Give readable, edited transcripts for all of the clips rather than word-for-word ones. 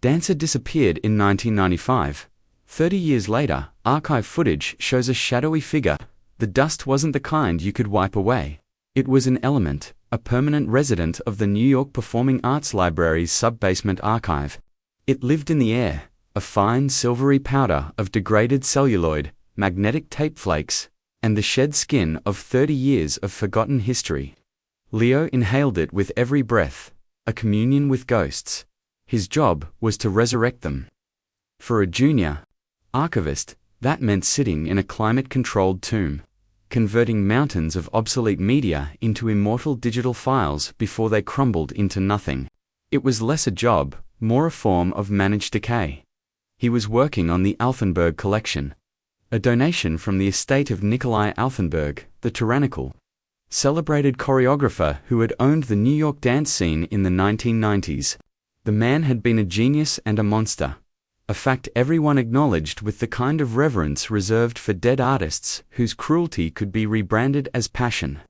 Dancer disappeared in 1995. 30 years later, archive footage shows a shadowy figure. The dust wasn't the kind you could wipe away. It was an element, a permanent resident of the New York Performing Arts Library's sub-basement archive. It lived in the air, a fine silvery powder of degraded celluloid, magnetic tape flakes, and the shed skin of 30 years of forgotten history. Leo inhaled it with every breath, a communion with ghosts. His job was to resurrect them. For a junior archivist, that meant sitting in a climate-controlled tomb, converting mountains of obsolete media into immortal digital files before they crumbled into nothing. It was less a job, more a form of managed decay. He was working on the Altenberg collection, a donation from the estate of Nikolai Altenberg, the tyrannical, celebrated choreographer who had owned the New York dance scene in the 1990s. The man had been a genius and a monster, a fact everyone acknowledged with the kind of reverence reserved for dead artists whose cruelty could be rebranded as passion.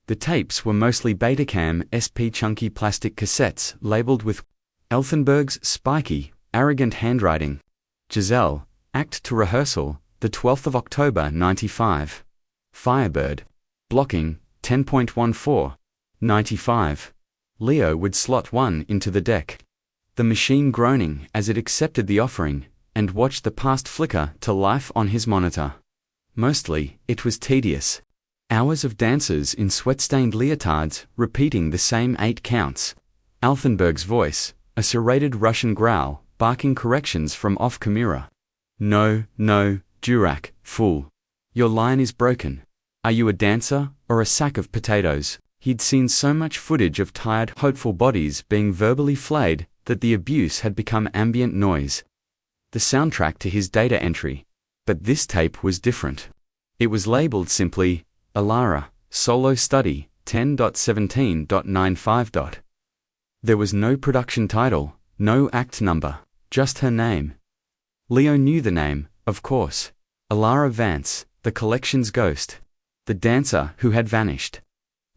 The tapes were mostly Betacam SP chunky plastic cassettes labeled with Altenberg's spiky, arrogant handwriting. Giselle, Act to Rehearsal, the 12th of October 95. Firebird, Blocking, 10.14, 95. Leo would slot one into the deck, the machine groaning as it accepted the offering, and watched the past flicker to life on his monitor. Mostly, it was tedious. Hours of dancers in sweat-stained leotards repeating the same 8 counts. Altenberg's voice, a serrated Russian growl, barking corrections from off camera. No, Durak, fool. Your line is broken. Are you a dancer, or a sack of potatoes? He'd seen so much footage of tired, hopeful bodies being verbally flayed that the abuse had become ambient noise, the soundtrack to his data entry. But this tape was different. It was labeled simply, Alara, Solo Study, 10.17.95. There was no production title, no act number, just her name. Leo knew the name, of course. Alara Vance, the collection's ghost. The dancer who had vanished.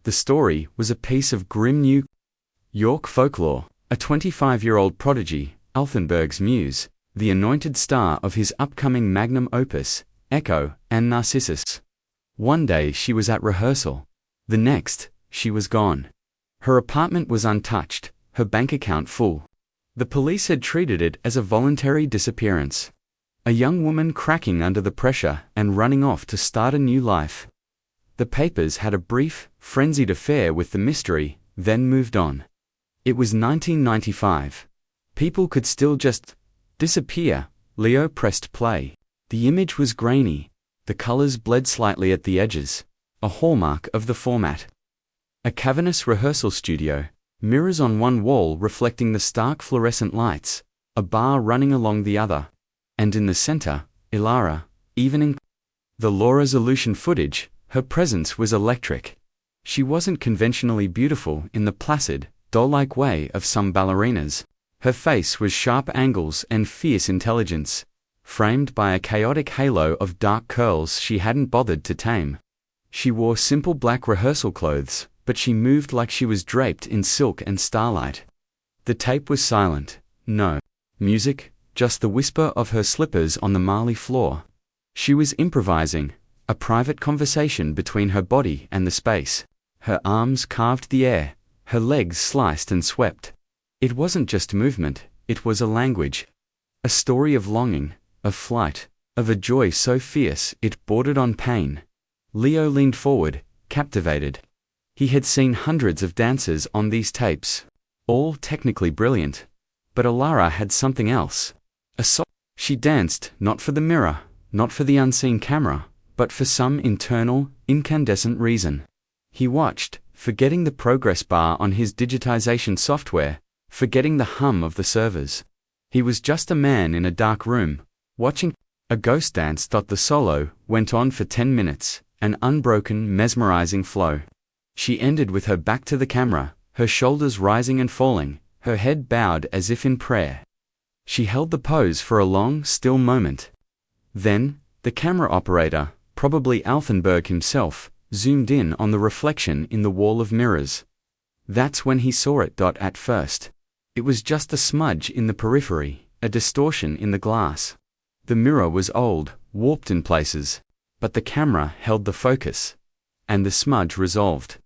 The story was a piece of grim New York folklore. A 25-year-old prodigy, Altenberg's muse, the anointed star of his upcoming magnum opus, Echo and Narcissus. One day she was at rehearsal. The next, she was gone. Her apartment was untouched, her bank account full. The police had treated it as a voluntary disappearance. A young woman cracking under the pressure and running off to start a new life. The papers had a brief, frenzied affair with the mystery, then moved on. It was 1995. People could still just disappear. Leo pressed play. The image was grainy. The colors bled slightly at the edges, a hallmark of the format. A cavernous rehearsal studio, mirrors on one wall reflecting the stark fluorescent lights, a bar running along the other. And in the center, Ilara, even in the low-resolution footage, her presence was electric. She wasn't conventionally beautiful in the placid, doll-like way of some ballerinas. Her face was sharp angles and fierce intelligence, framed by a chaotic halo of dark curls she hadn't bothered to tame. She wore simple black rehearsal clothes, but she moved like she was draped in silk and starlight. The tape was silent. No music, just the whisper of her slippers on the marley floor. She was improvising, a private conversation between her body and the space. Her arms carved the air, her legs sliced and swept. It wasn't just movement, it was a language. A story of longing, of flight, of a joy so fierce it bordered on pain. Leo leaned forward, captivated. He had seen hundreds of dancers on these tapes, all technically brilliant. But Alara had something else. She danced not for the mirror, not for the unseen camera, but for some internal, incandescent reason. He watched, forgetting the progress bar on his digitization software, forgetting the hum of the servers. He was just a man in a dark room, watching a ghost dance. The solo went on for 10 minutes, an unbroken, mesmerizing flow. She ended with her back to the camera, her shoulders rising and falling, her head bowed as if in prayer. She held the pose for a long, still moment. Then, the camera operator, probably Altenberg himself, zoomed in on the reflection in the wall of mirrors. That's when he saw it. At first, It was just a smudge in the periphery, a distortion in the glass. The mirror was old, warped in places, but the camera held the focus, and the smudge resolved.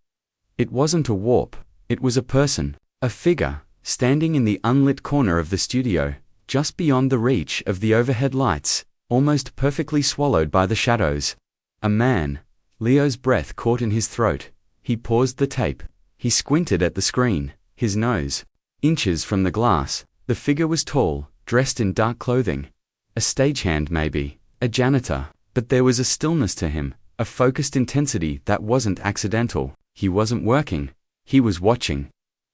It wasn't a warp, it was a person, a figure, standing in the unlit corner of the studio, just beyond the reach of the overhead lights, almost perfectly swallowed by the shadows. A man. Leo's breath caught in his throat. He paused the tape. He squinted at the screen, his nose inches from the glass. The figure was tall, dressed in dark clothing. A stagehand maybe, a janitor, but there was a stillness to him, a focused intensity that wasn't accidental. He wasn't working. He was watching.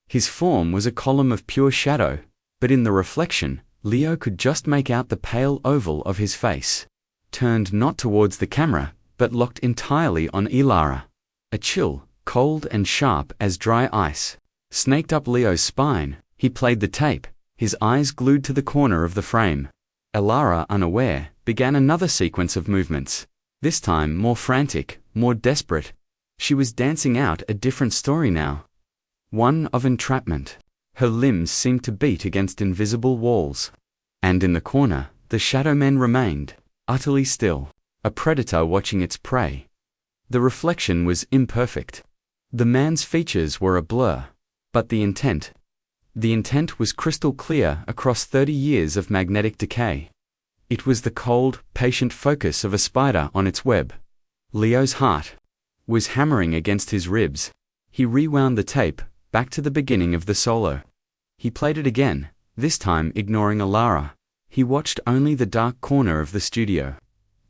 His form was a column of pure shadow, but in the reflection, Leo could just make out the pale oval of his face, turned not towards the camera, but locked entirely on Ilara. A chill, cold and sharp as dry ice, snaked up Leo's spine. He played the tape, his eyes glued to the corner of the frame. Ilara, unaware, began another sequence of movements, this time more frantic, more desperate. She was dancing out a different story now, one of entrapment. Her limbs seemed to beat against invisible walls. And in the corner, the shadow man remained, utterly still, a predator watching its prey. The reflection was imperfect. The man's features were a blur, but the intent was crystal clear across 30 years of magnetic decay. It was the cold, patient focus of a spider on its web. Leo's heart was hammering against his ribs. He rewound the tape, back to the beginning of the solo. He played it again, this time ignoring Ilara. He watched only the dark corner of the studio.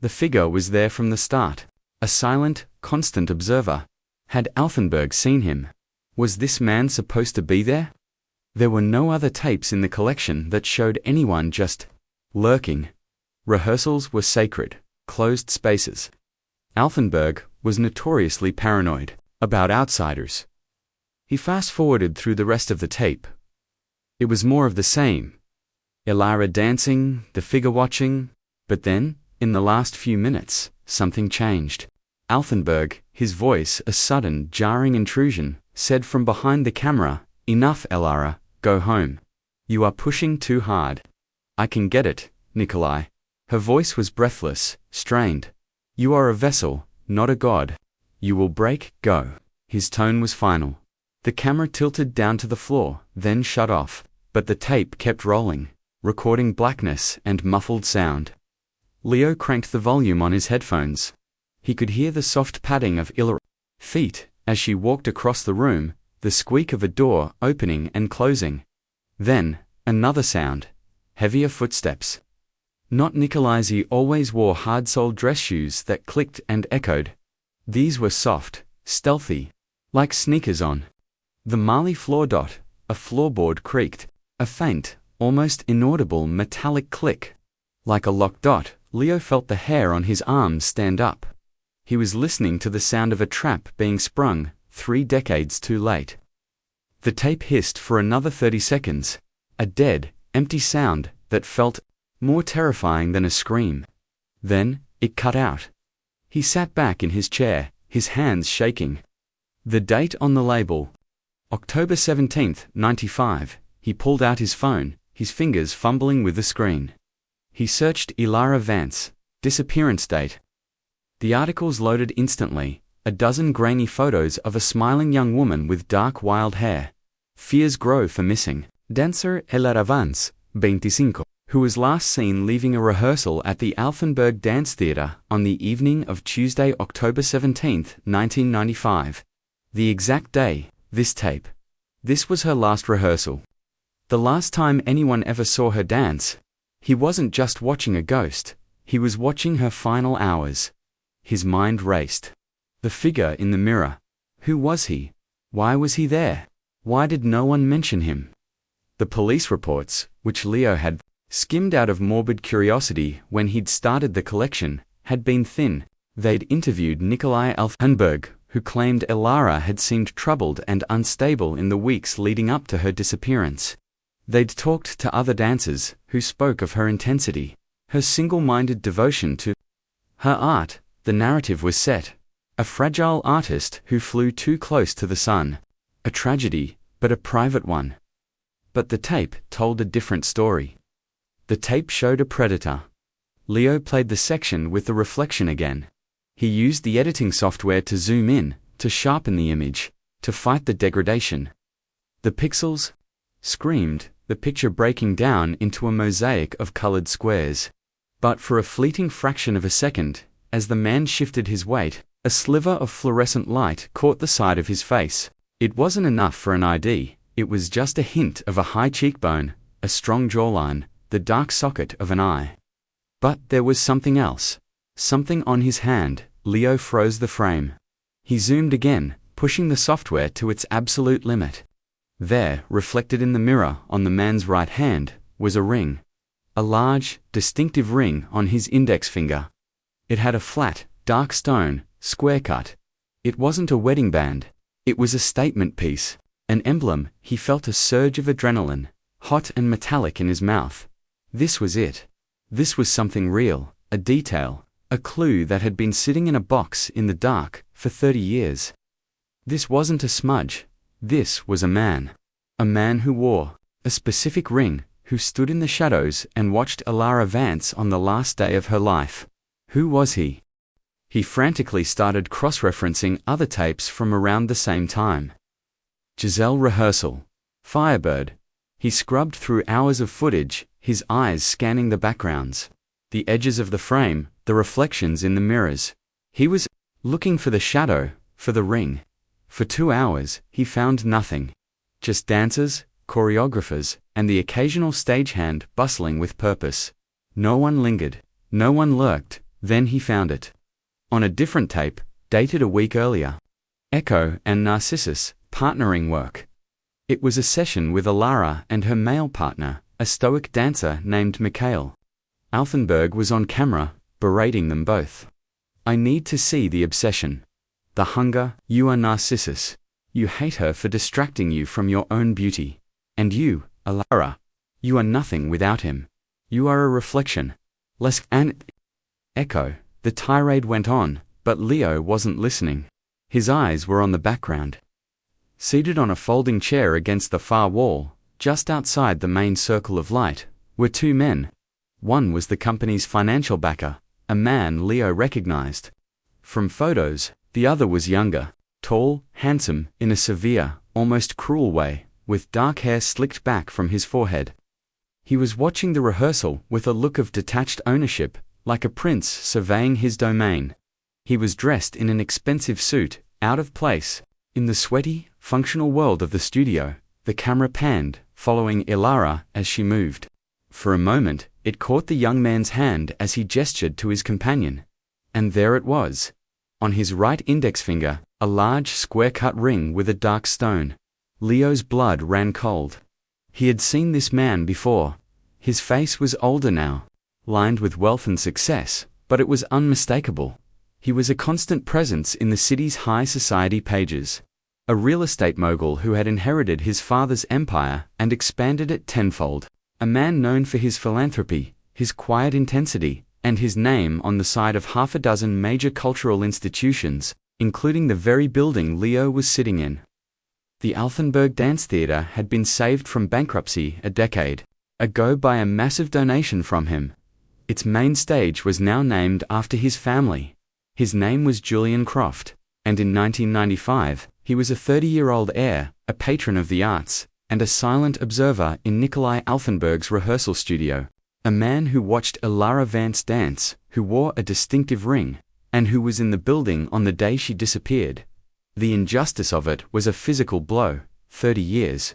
The figure was there from the start, a silent, constant observer. Had Alfenberg seen him? Was this man supposed to be there? There were no other tapes in the collection that showed anyone just lurking. Rehearsals were sacred, closed spaces. Alfenberg was notoriously paranoid about outsiders. He fast-forwarded through the rest of the tape. It was more of the same. Ilara dancing, the figure watching, but then, in the last few minutes, something changed. Alfenberg, his voice a sudden, jarring intrusion, said from behind the camera, "Enough, Ilara, go home. You are pushing too hard." "I can get it, Nikolai." Her voice was breathless, strained. "You are a vessel, not a god. You will break, go." His tone was final. The camera tilted down to the floor, then shut off, but the tape kept rolling, recording blackness and muffled sound. Leo cranked the volume on his headphones. He could hear the soft padding of Ilara's feet as she walked across the room, the squeak of a door opening and closing. Then, another sound, heavier footsteps. Not Nikolai's. He always wore hard-soled dress shoes that clicked and echoed. These were soft, stealthy, like sneakers on the marley floor. A floorboard creaked, a faint, almost inaudible metallic click. Like a locked. Leo felt the hair on his arms stand up. He was listening to the sound of a trap being sprung, 3 decades too late. The tape hissed for another 30 seconds, a dead, empty sound that felt more terrifying than a scream. Then, it cut out. He sat back in his chair, his hands shaking. The date on the label, October 17th, 95. He pulled out his phone, his fingers fumbling with the screen. He searched Ilara Vance, disappearance date. The articles loaded instantly, a dozen grainy photos of a smiling young woman with dark wild hair. Fears grow for missing dancer Ilara Vance, 25, who was last seen leaving a rehearsal at the Alfenberg Dance Theatre on the evening of Tuesday, October 17th, 1995. The exact day, this tape. This was her last rehearsal. The last time anyone ever saw her dance. He wasn't just watching a ghost, he was watching her final hours. His mind raced. The figure in the mirror. Who was he? Why was he there? Why did no one mention him? The police reports, which Leo had skimmed out of morbid curiosity when he'd started the collection, had been thin. They'd interviewed Nikolai Alfenberg, who claimed Ilara had seemed troubled and unstable in the weeks leading up to her disappearance. They'd talked to other dancers, who spoke of her intensity, her single-minded devotion to her art. The narrative was set. A fragile artist who flew too close to the sun. A tragedy, but a private one. But the tape told a different story. The tape showed a predator. Leo played the section with the reflection again. He used the editing software to zoom in, to sharpen the image, to fight the degradation. The pixels screamed, the picture breaking down into a mosaic of colored squares. But for a fleeting fraction of a second, as the man shifted his weight, a sliver of fluorescent light caught the side of his face. It wasn't enough for an ID, it was just a hint of a high cheekbone, a strong jawline, the dark socket of an eye. But there was something else. Something on his hand. Leo froze the frame. He zoomed again, pushing the software to its absolute limit. There, reflected in the mirror on the man's right hand, was a ring. A large, distinctive ring on his index finger. It had a flat, dark stone, square cut. It wasn't a wedding band. It was a statement piece, an emblem. He felt a surge of adrenaline, hot and metallic in his mouth. This was it. This was something real, a detail, a clue that had been sitting in a box in the dark for 30 years. This wasn't a smudge. This was a man. A man who wore a specific ring, who stood in the shadows and watched Alara Vance on the last day of her life. Who was he? He frantically started cross-referencing other tapes from around the same time. Giselle rehearsal. Firebird. He scrubbed through hours of footage, his eyes scanning the backgrounds, the edges of the frame, the reflections in the mirrors. He was looking for the shadow, for the ring. For 2 hours, he found nothing. Just dancers, choreographers, and the occasional stagehand bustling with purpose. No one lingered. No one lurked. Then he found it. On a different tape, dated a week earlier. Echo and Narcissus, partnering work. It was a session with Alara and her male partner, a stoic dancer named Mikhail. Alfenberg was on camera, berating them both. I need to see the obsession. The hunger. You are Narcissus. You hate her for distracting you from your own beauty. And you, Alara. You are nothing without him. You are a reflection. Less and Echo. The tirade went on, but Leo wasn't listening. His eyes were on the background. Seated on a folding chair against the far wall, just outside the main circle of light, were 2 men. One was the company's financial backer, a man Leo recognized from photos. The other was younger, tall, handsome, in a severe, almost cruel way, with dark hair slicked back from his forehead. He was watching the rehearsal with a look of detached ownership, like a prince surveying his domain. He was dressed in an expensive suit, out of place. In the sweaty, functional world of the studio, the camera panned, following Alara as she moved. For a moment, it caught the young man's hand as he gestured to his companion. And there it was. On his right index finger, a large square-cut ring with a dark stone. Leo's blood ran cold. He had seen this man before. His face was older now, lined with wealth and success, but it was unmistakable. He was a constant presence in the city's high society pages. A real estate mogul who had inherited his father's empire and expanded it tenfold. A man known for his philanthropy, his quiet intensity, and his name on the side of half a dozen major cultural institutions, including the very building Leo was sitting in. The Alfenberg Dance Theatre had been saved from bankruptcy a decade ago by a massive donation from him. Its main stage was now named after his family. His name was Julian Croft, and in 1995, he was a 30-year-old heir, a patron of the arts, and a silent observer in Nikolai Alfenberg's rehearsal studio. A man who watched Alara Vance dance, who wore a distinctive ring, and who was in the building on the day she disappeared. The injustice of it was a physical blow. 30 years.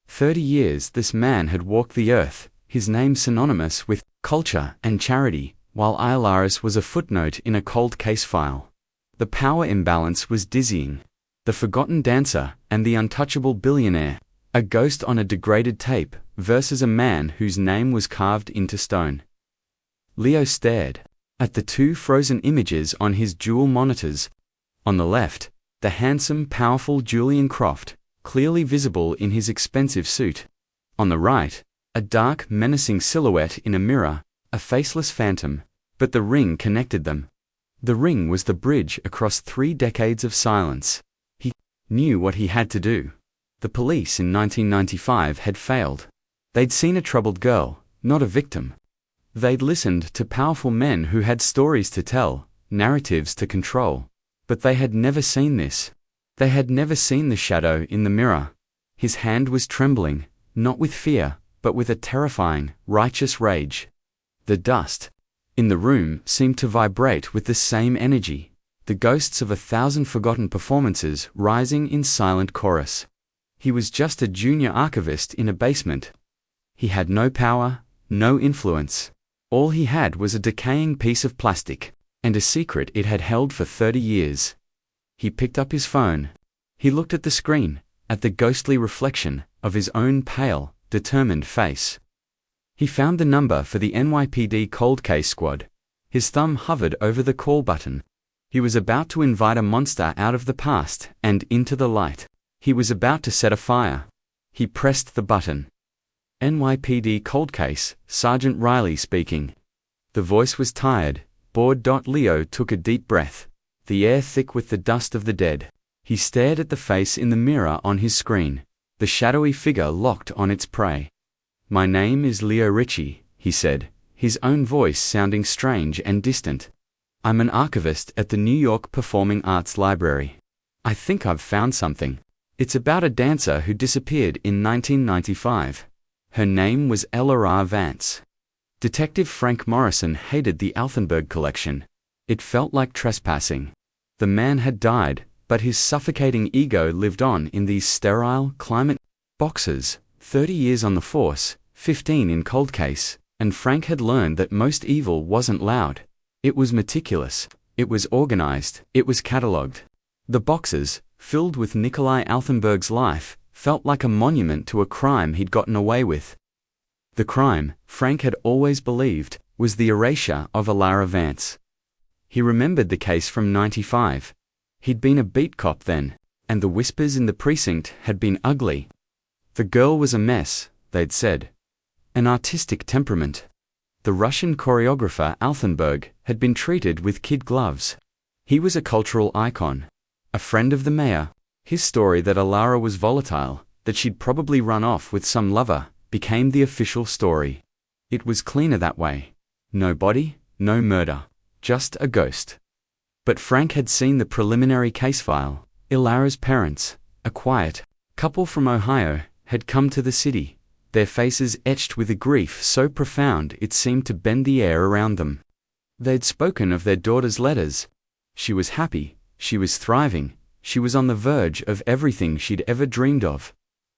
30 years this man had walked the earth, his name synonymous with culture and charity, while Alara's was a footnote in a cold case file. The power imbalance was dizzying. The forgotten dancer and the untouchable billionaire, a ghost on a degraded tape, versus a man whose name was carved into stone. Leo stared at the 2 frozen images on his dual monitors. On the left, the handsome, powerful Julian Croft, clearly visible in his expensive suit. On the right, a dark, menacing silhouette in a mirror, a faceless phantom, but the ring connected them. The ring was the bridge across 3 decades of silence. He knew what he had to do. The police in 1995 had failed. They'd seen a troubled girl, not a victim. They'd listened to powerful men who had stories to tell, narratives to control. But they had never seen this. They had never seen the shadow in the mirror. His hand was trembling, not with fear, but with a terrifying, righteous rage. The dust in the room seemed to vibrate with the same energy, the ghosts of 1,000 forgotten performances rising in silent chorus. He was just a junior archivist in a basement. He had no power, no influence. All he had was a decaying piece of plastic, and a secret it had held for 30 years. He picked up his phone. He looked at the screen, at the ghostly reflection of his own pale, determined face. He found the number for the NYPD cold case squad. His thumb hovered over the call button. He was about to invite a monster out of the past and into the light. He was about to set a fire. He pressed the button. NYPD cold case, Sergeant Riley speaking. The voice was tired, bored. Leo took a deep breath, the air thick with the dust of the dead. He stared at the face in the mirror on his screen, the shadowy figure locked on its prey. "My name is Leo Ritchie," he said, his own voice sounding strange and distant. "I'm an archivist at the New York Performing Arts Library. I think I've found something. It's about a dancer who disappeared in 1995. Her name was Ella Vance." Detective Frank Morrison hated the Altenberg collection. It felt like trespassing. The man had died, but his suffocating ego lived on in these sterile, climate boxes. 30 years on the force, 15 in cold case, and Frank had learned that most evil wasn't loud. It was meticulous, it was organized, it was catalogued. The boxes, filled with Nikolai Altenberg's life, felt like a monument to a crime he'd gotten away with. The crime, Frank had always believed, was the erasure of Ella Vance. He remembered the case from '95. He'd been a beat cop then, and the whispers in the precinct had been ugly. The girl was a mess, they'd said. An artistic temperament. The Russian choreographer Altenberg had been treated with kid gloves. He was a cultural icon, a friend of the mayor. His story that Alara was volatile, that she'd probably run off with some lover, became the official story. It was cleaner that way. No body, no murder, just a ghost. But Frank had seen the preliminary case file. Ilara's parents, a quiet couple from Ohio, had come to the city, their faces etched with a grief so profound it seemed to bend the air around them. They'd spoken of their daughter's letters. She was happy, she was thriving, she was on the verge of everything she'd ever dreamed of.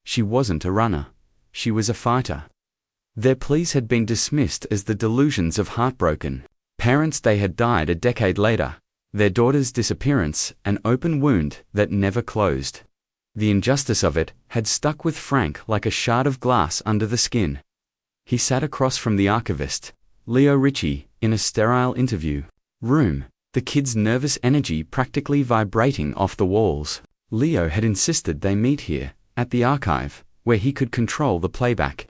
She wasn't a runner, she was a fighter. Their pleas had been dismissed as the delusions of heartbroken parents. They had died a decade later. Their daughter's disappearance, an open wound that never closed. The injustice of it had stuck with Frank like a shard of glass under the skin. He sat across from the archivist, Leo Ritchie, in a sterile interview room, the kid's nervous energy practically vibrating off the walls. Leo had insisted they meet here, at the archive, where he could control the playback.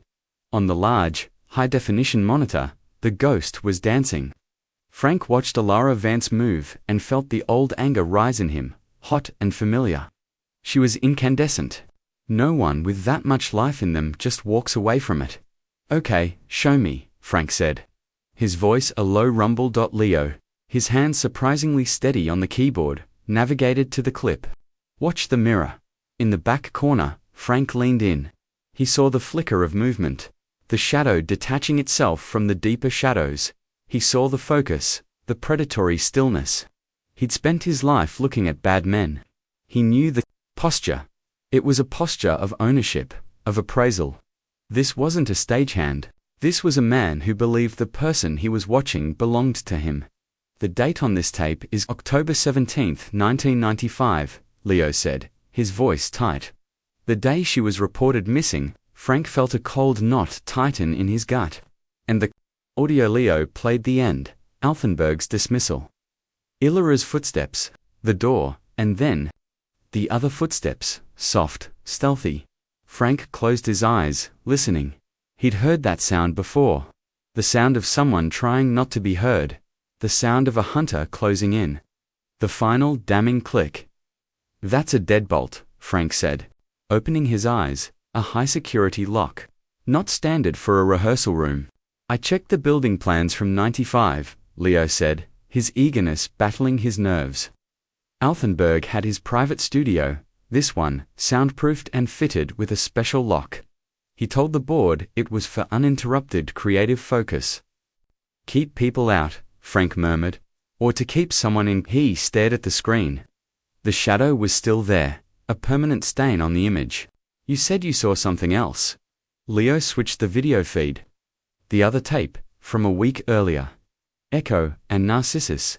On the large, high-definition monitor, the ghost was dancing. Frank watched Ella Vance move and felt the old anger rise in him, hot and familiar. She was incandescent. No one with that much life in them just walks away from it. "Okay, show me," Frank said. His voice a low rumble. Leo, his hands surprisingly steady on the keyboard, navigated to the clip. "Watch the mirror." In the back corner, Frank leaned in. He saw the flicker of movement, the shadow detaching itself from the deeper shadows. He saw the focus, the predatory stillness. He'd spent his life looking at bad men. He knew the posture. It was a posture of ownership, of appraisal. This wasn't a stagehand. This was a man who believed the person he was watching belonged to him. "The date on this tape is October 17th, 1995, Leo said, his voice tight. The day she was reported missing, Frank felt a cold knot tighten in his gut. And the audio Leo played the end, Altenberg's dismissal. Ilara's footsteps, the door, and then the other footsteps, soft, stealthy. Frank closed his eyes, listening. He'd heard that sound before. The sound of someone trying not to be heard. The sound of a hunter closing in. The final damning click. "That's a deadbolt," Frank said. opening his eyes, a high-security lock. Not standard for a rehearsal room. I checked the building plans from '95, Leo said, his eagerness battling his nerves. Altenberg had his private studio, this one, soundproofed and fitted with a special lock. He told the board it was for uninterrupted creative focus. Keep people out, Frank murmured. Or to keep someone in. He stared at the screen. The shadow was still there, a permanent stain on the image. You said you saw something else. Leo switched the video feed. The other tape, from a week earlier. Echo and Narcissus.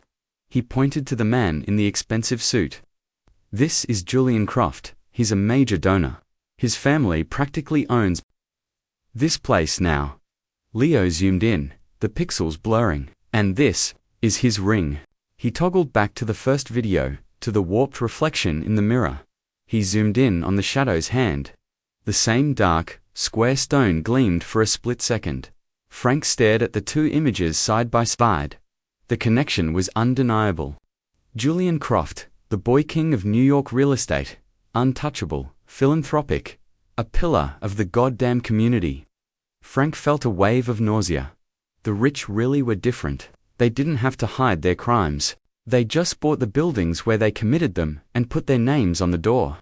He pointed to the man in the expensive suit. This is Julian Croft. He's a major donor. His family practically owns this place now. Leo zoomed in, the pixels blurring. And this is his ring. He toggled back to the first video, to the warped reflection in the mirror. He zoomed in on the shadow's hand. The same dark, square stone gleamed for a split second. Frank stared at the two images side by side. The connection was undeniable. Julian Croft, the boy king of New York real estate, untouchable, philanthropic, a pillar of the goddamn community. Frank felt a wave of nausea. The rich really were different. They didn't have to hide their crimes. They just bought the buildings where they committed them and put their names on the door.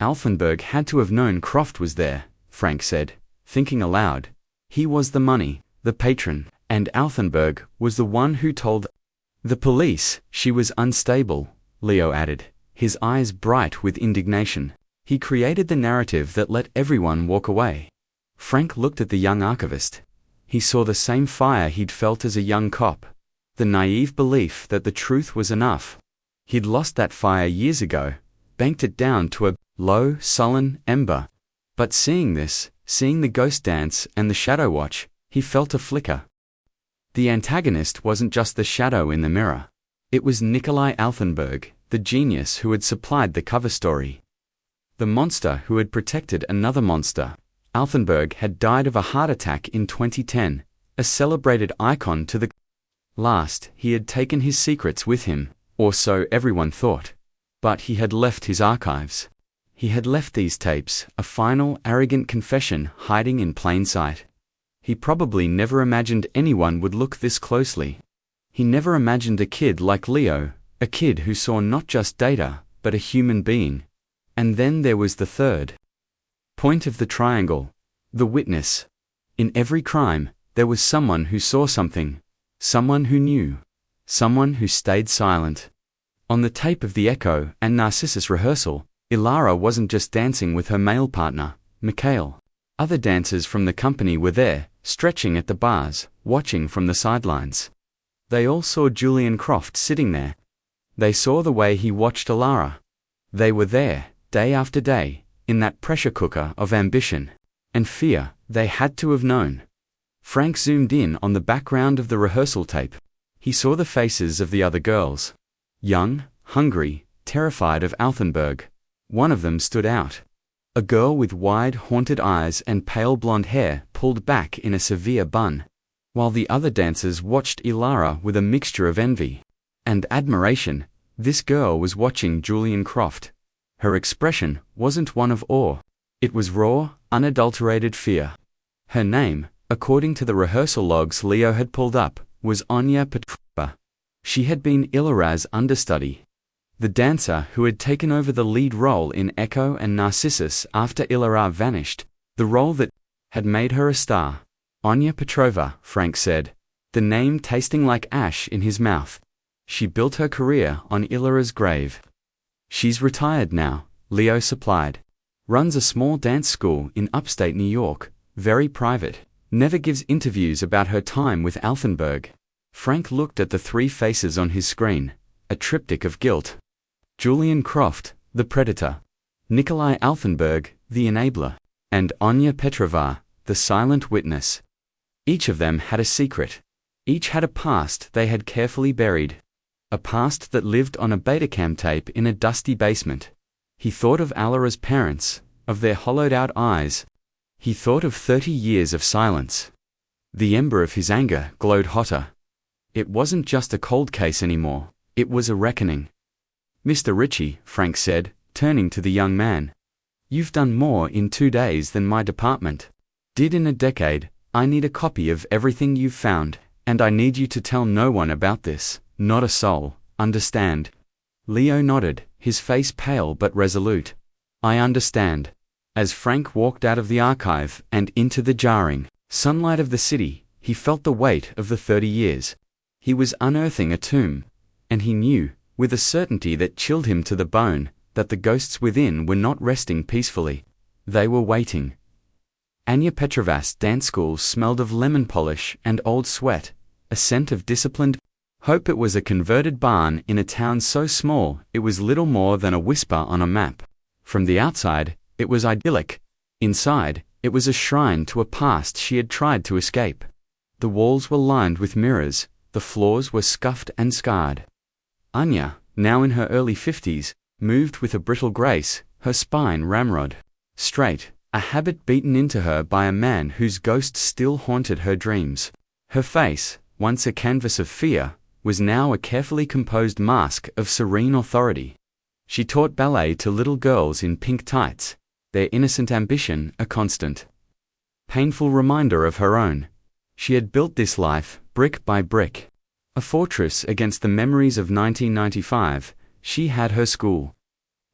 Altenberg had to have known Croft was there, Frank said, thinking aloud. He was the money, the patron, and Altenberg was the one who told the police she was unstable, Leo added, his eyes bright with indignation. He created the narrative that let everyone walk away. Frank looked at the young archivist. He saw the same fire he'd felt as a young cop. The naive belief that the truth was enough. He'd lost that fire years ago, banked it down to a low, sullen ember. But seeing this, seeing the ghost dance and the shadow watch, he felt a flicker. The antagonist wasn't just the shadow in the mirror. It was Nikolai Altenberg, the genius who had supplied the cover story. The monster who had protected another monster. Altenberg had died of a heart attack in 2010, a celebrated icon to the last. He had taken his secrets with him, or so everyone thought. But he had left his archives. He had left these tapes, a final, arrogant confession hiding in plain sight. He probably never imagined anyone would look this closely. He never imagined a kid like Leo, a kid who saw not just data, but a human being. And then there was the third point of the triangle, the witness. In every crime, there was someone who saw something, someone who knew, someone who stayed silent. On the tape of the Echo and Narcissus rehearsal, Ilara wasn't just dancing with her male partner, Mikhail. Other dancers from the company were there, stretching at the bars, watching from the sidelines. They all saw Julian Croft sitting there. They saw the way he watched Ilara. They were there, day after day, in that pressure cooker of ambition and fear. They had to have known. Frank zoomed in on the background of the rehearsal tape. He saw the faces of the other girls. Young, hungry, terrified of Altenberg. One of them stood out. A girl with wide, haunted eyes and pale blonde hair pulled back in a severe bun, while the other dancers watched Ilara with a mixture of envy and admiration. This girl was watching Julian Croft. Her expression wasn't one of awe. It was raw, unadulterated fear. Her name, according to the rehearsal logs Leo had pulled up, was Anya Petrova. She had been Ilara's understudy. The dancer who had taken over the lead role in Echo and Narcissus after Ilara vanished, the role that had made her a star. Anya Petrova, Frank said, the name tasting like ash in his mouth. She built her career on Ilara's grave. She's retired now, Leo supplied. Runs a small dance school in upstate New York, very private. Never gives interviews about her time with Altenberg. Frank looked at the three faces on his screen, a triptych of guilt. Julian Croft, the predator. Nikolai Altenberg, the enabler. And Anya Petrova, the silent witness. Each of them had a secret. Each had a past they had carefully buried. A past that lived on a Betacam tape in a dusty basement. He thought of Alara's parents, of their hollowed-out eyes. He thought of 30 years of silence. The ember of his anger glowed hotter. It wasn't just a cold case anymore, it was a reckoning. Mr. Ritchie, Frank said, turning to the young man. You've done more in 2 days than my department did in a decade. I need a copy of everything you've found, and I need you to tell no one about this, not a soul, understand? Leo nodded, his face pale but resolute. I understand. As Frank walked out of the archive and into the jarring sunlight of the city, he felt the weight of the 30 years. He was unearthing a tomb, and he knew, with a certainty that chilled him to the bone, that the ghosts within were not resting peacefully. They were waiting. Anya Petrovna's dance school smelled of lemon polish and old sweat, a scent of disciplined hope. It was a converted barn in a town so small it was little more than a whisper on a map. From the outside, it was idyllic. Inside, it was a shrine to a past she had tried to escape. The walls were lined with mirrors, the floors were scuffed and scarred. Anya, now in her early 50s, moved with a brittle grace, her spine ramrod straight, a habit beaten into her by a man whose ghost still haunted her dreams. Her face, once a canvas of fear, was now a carefully composed mask of serene authority. She taught ballet to little girls in pink tights, their innocent ambition a constant, painful reminder of her own. She had built this life, brick by brick. A fortress against the memories of 1995, she had her school.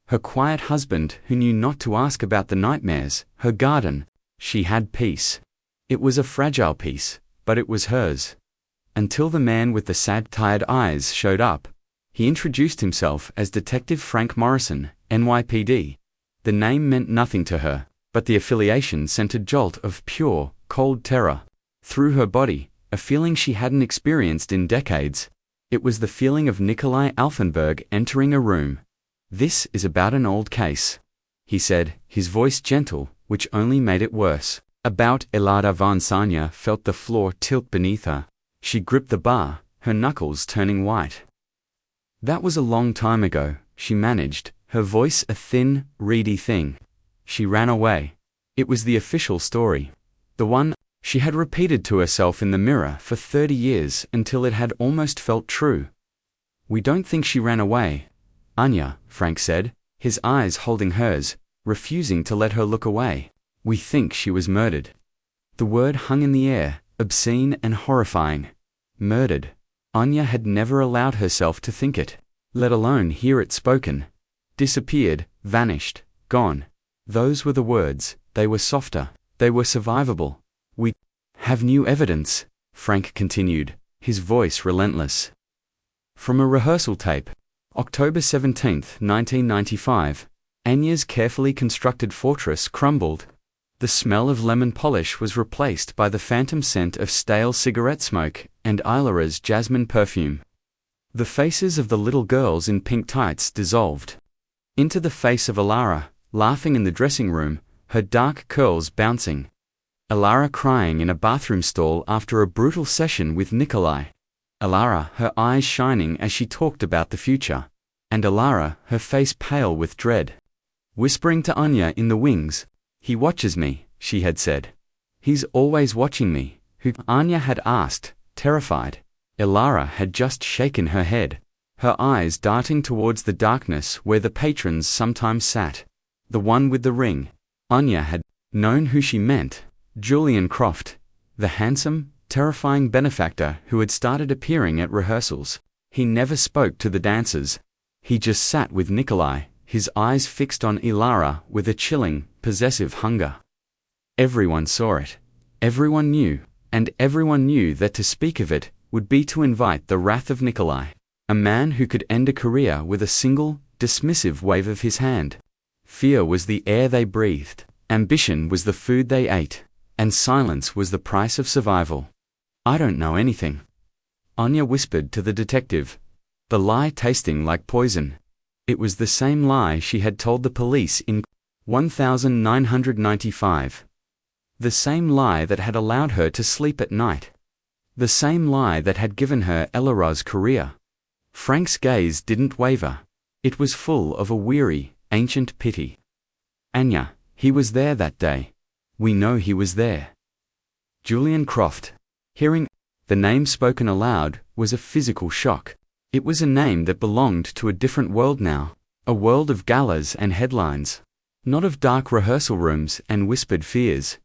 Her quiet husband who knew not to ask about the nightmares, her garden. She had peace. It was a fragile peace, but it was hers. Until the man with the sad, tired eyes showed up. He introduced himself as Detective Frank Morrison, NYPD. The name meant nothing to her, but the affiliation sent a jolt of pure, cold terror through her body, a feeling she hadn't experienced in decades. It was the feeling of Nikolai Alfenberg entering a room. This is about an old case, he said, his voice gentle, which only made it worse. About Elada von Sanya felt the floor tilt beneath her. She gripped the bar, her knuckles turning white. That was a long time ago, she managed, her voice a thin, reedy thing. She ran away. It was the official story. The one she had repeated to herself in the mirror for 30 years until it had almost felt true. We don't think she ran away, Anya, Frank said, his eyes holding hers, refusing to let her look away. We think she was murdered. The word hung in the air, obscene and horrifying. Murdered. Anya had never allowed herself to think it, let alone hear it spoken. Disappeared, vanished, gone. Those were the words. They were softer. They were survivable. We have new evidence, Frank continued, his voice relentless. From a rehearsal tape, October 17, 1995, Anya's carefully constructed fortress crumbled. The smell of lemon polish was replaced by the phantom scent of stale cigarette smoke and Ilara's jasmine perfume. The faces of the little girls in pink tights dissolved into the face of Ilara, laughing in the dressing room, her dark curls bouncing. Ilara crying in a bathroom stall after a brutal session with Nikolai. Ilara, her eyes shining as she talked about the future. And Ilara, her face pale with dread. Whispering to Anya in the wings, "He watches me," she had said. "He's always watching me." Who? Anya had asked, terrified. Ilara had just shaken her head, her eyes darting towards the darkness where the patrons sometimes sat. The one with the ring. Anya had known who she meant. Julian Croft, the handsome, terrifying benefactor who had started appearing at rehearsals. He never spoke to the dancers. He just sat with Nikolai, his eyes fixed on Ilara with a chilling, possessive hunger. Everyone saw it. Everyone knew, and everyone knew that to speak of it would be to invite the wrath of Nikolai, a man who could end a career with a single, dismissive wave of his hand. Fear was the air they breathed, ambition was the food they ate, and silence was the price of survival. "I don't know anything," Anya whispered to the detective, the lie tasting like poison. It was the same lie she had told the police in 1995. The same lie that had allowed her to sleep at night. The same lie that had given her Elara's career. Frank's gaze didn't waver. It was full of a weary, ancient pity. "Anya, he was there that day. We know he was there." Julian Croft. Hearing the name spoken aloud was a physical shock. It was a name that belonged to a different world now, a world of galas and headlines. Not of dark rehearsal rooms and whispered fears.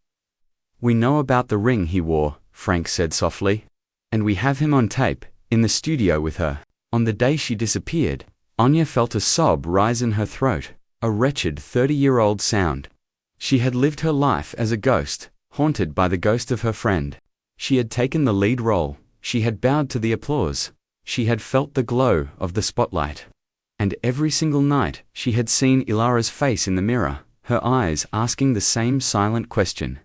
We know about the ring he wore, Frank said softly. And we have him on tape, in the studio with her. On the day she disappeared, Anya felt a sob rise in her throat, a wretched 30-year-old sound. She had lived her life as a ghost, haunted by the ghost of her friend. She had taken the lead role, she had bowed to the applause, she had felt the glow of the spotlight. And every single night she had seen Ilara's face in the mirror, her eyes asking the same silent question.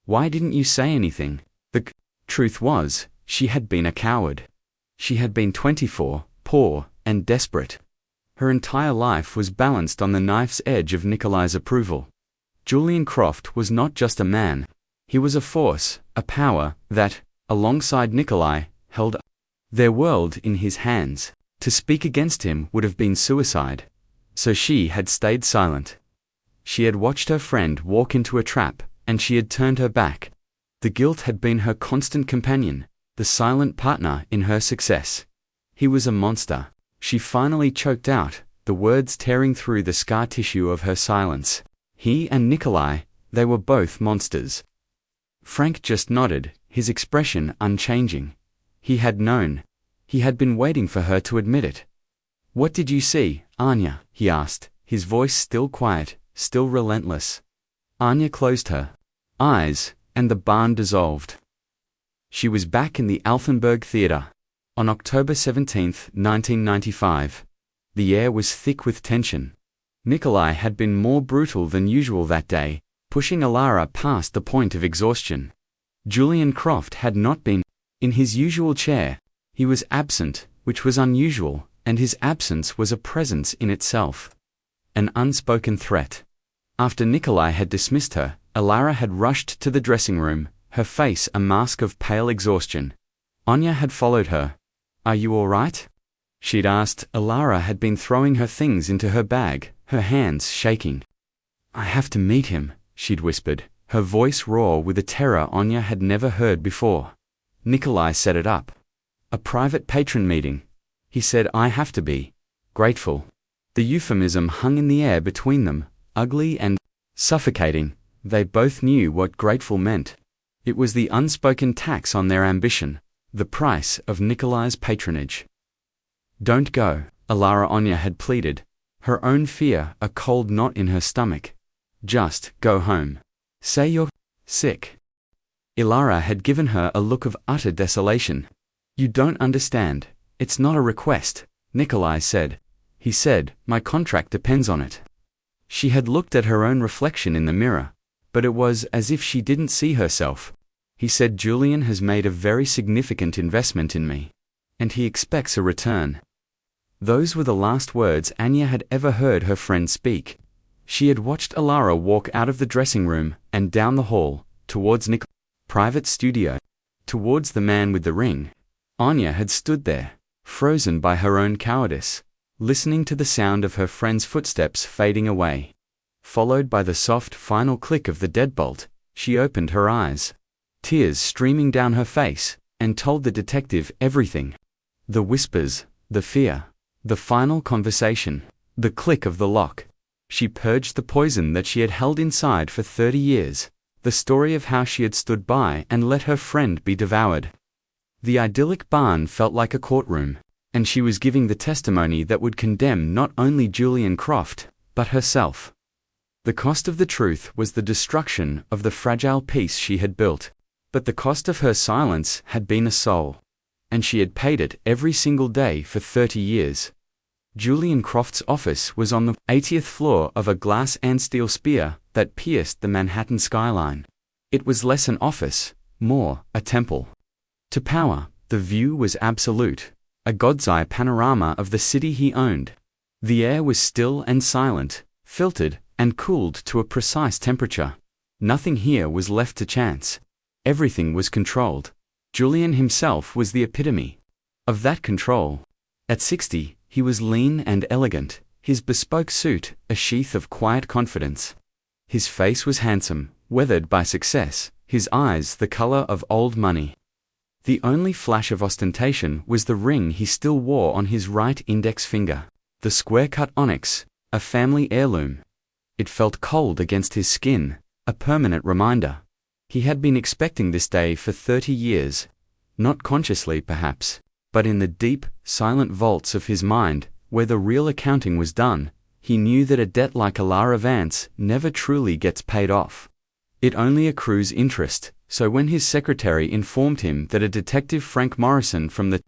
Why didn't you say anything? The truth was, she had been a coward. She had been 24, poor, and desperate. Her entire life was balanced on the knife's edge of Nikolai's approval. Julian Croft was not just a man. He was a force, a power, that, alongside Nikolai, held their world in his hands. To speak against him would have been suicide. So she had stayed silent. She had watched her friend walk into a trap, and she had turned her back. The guilt had been her constant companion, the silent partner in her success. He was a monster. She finally choked out, the words tearing through the scar tissue of her silence. He and Nikolai, they were both monsters. Frank just nodded, his expression unchanging. He had known. He had been waiting for her to admit it. What did you see, Anya? He asked, his voice still quiet, still relentless. Anya closed her eyes, and the barn dissolved. She was back in the Altenburg Theatre. On October 17, 1995. The air was thick with tension. Nikolai had been more brutal than usual that day, pushing Ilara past the point of exhaustion. Julian Croft had not been in his usual chair. He was absent, which was unusual, and his absence was a presence in itself. An unspoken threat. After Nikolai had dismissed her, Ilara had rushed to the dressing room, her face a mask of pale exhaustion. Anya had followed her. Are you all right? She'd asked. Ilara had been throwing her things into her bag, her hands shaking. I have to meet him, she'd whispered, her voice raw with a terror Anya had never heard before. Nikolai set it up. A private patron meeting. He said I have to be grateful. The euphemism hung in the air between them, ugly and suffocating. They both knew what grateful meant. It was the unspoken tax on their ambition, the price of Nikolai's patronage. Don't go, Ilara Anya had pleaded, her own fear a cold knot in her stomach. Just go home. Say you're sick. Ilara had given her a look of utter desolation. You don't understand. It's not a request, Nikolai said. He said, my contract depends on it. She had looked at her own reflection in the mirror, but it was as if she didn't see herself. He said Julian has made a very significant investment in me, and he expects a return. Those were the last words Anya had ever heard her friend speak. She had watched Ilara walk out of the dressing room and down the hall, towards Nikolai's private studio, towards the man with the ring. Anya had stood there, frozen by her own cowardice, listening to the sound of her friend's footsteps fading away. Followed by the soft final click of the deadbolt, she opened her eyes, tears streaming down her face, and told the detective everything. The whispers, the fear, the final conversation, the click of the lock. She purged the poison that she had held inside for 30 years, the story of how she had stood by and let her friend be devoured. The idyllic barn felt like a courtroom, and she was giving the testimony that would condemn not only Julian Croft, but herself. The cost of the truth was the destruction of the fragile peace she had built, but the cost of her silence had been a soul, and she had paid it every single day for 30 years. Julian Croft's office was on the 80th floor of a glass and steel spire that pierced the Manhattan skyline. It was less an office, more a temple. To power, the view was absolute, a god's-eye panorama of the city he owned. The air was still and silent, filtered and cooled to a precise temperature. Nothing here was left to chance. Everything was controlled. Julian himself was the epitome of that control. At 60, he was lean and elegant, his bespoke suit a sheath of quiet confidence. His face was handsome, weathered by success, his eyes the color of old money. The only flash of ostentation was the ring he still wore on his right index finger, the square-cut onyx, a family heirloom. It felt cold against his skin, a permanent reminder. He had been expecting this day for 30 years. Not consciously, perhaps, but in the deep, silent vaults of his mind, where the real accounting was done, he knew that a debt like Alara Vance never truly gets paid off. It only accrues interest, so when his secretary informed him that a detective Frank Morrison from the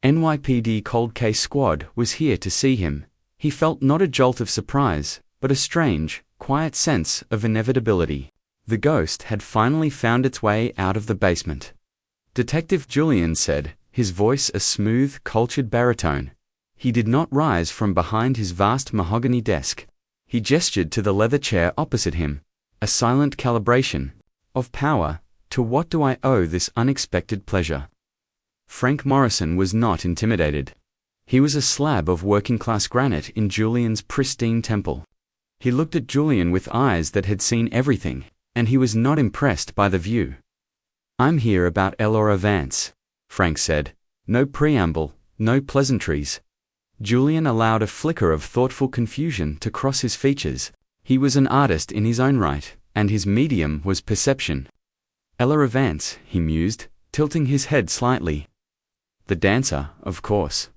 NYPD Cold Case Squad was here to see him, he felt not a jolt of surprise, but a strange, quiet sense of inevitability. The ghost had finally found its way out of the basement. Detective Julian said, his voice a smooth, cultured baritone. He did not rise from behind his vast mahogany desk. He gestured to the leather chair opposite him, a silent calibration of power. To what do I owe this unexpected pleasure? Frank Morrison was not intimidated. He was a slab of working-class granite in Julian's pristine temple. He looked at Julian with eyes that had seen everything, and he was not impressed by the view. I'm here about Alara Vance, Frank said. No preamble, no pleasantries. Julian allowed a flicker of thoughtful confusion to cross his features. He was an artist in his own right, and his medium was perception. Alara Vance, he mused, tilting his head slightly. The dancer, of course.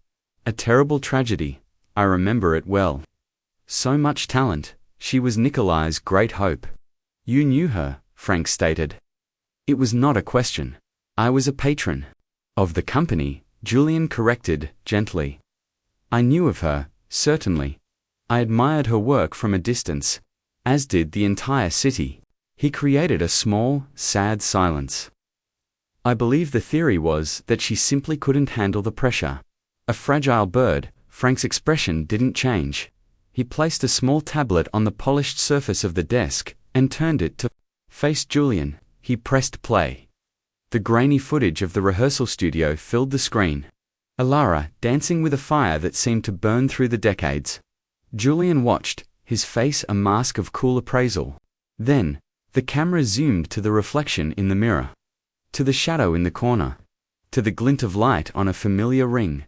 A terrible tragedy. I remember it well. So much talent. She was Nikolai's great hope. You knew her, Frank stated. It was not a question. I was a patron of the company, Julian corrected, gently. I knew of her, certainly. I admired her work from a distance, as did the entire city. He created a small, sad silence. I believe the theory was that she simply couldn't handle the pressure. A fragile bird, Frank's expression didn't change. He placed a small tablet on the polished surface of the desk and turned it to face Julian. He pressed play. The grainy footage of the rehearsal studio filled the screen. Alara dancing with a fire that seemed to burn through the decades. Julian watched, his face a mask of cool appraisal. Then, the camera zoomed to the reflection in the mirror, to the shadow in the corner, to the glint of light on a familiar ring.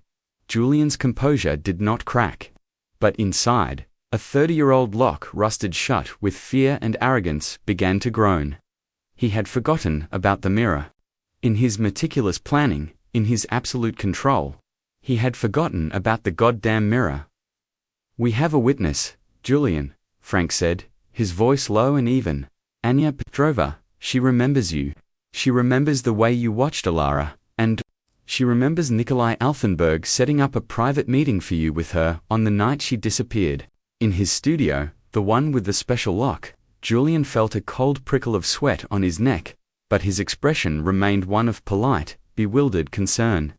Julian's composure did not crack. But inside, a 30-year-old lock rusted shut with fear and arrogance began to groan. He had forgotten about the mirror. In his meticulous planning, in his absolute control, he had forgotten about the goddamn mirror. We have a witness, Julian, Frank said, his voice low and even. Anya Petrova, she remembers you. She remembers the way you watched Alara, and she remembers Nikolai Alfenberg setting up a private meeting for you with her on the night she disappeared. In his studio, the one with the special lock, Julian felt a cold prickle of sweat on his neck, but his expression remained one of polite, bewildered concern.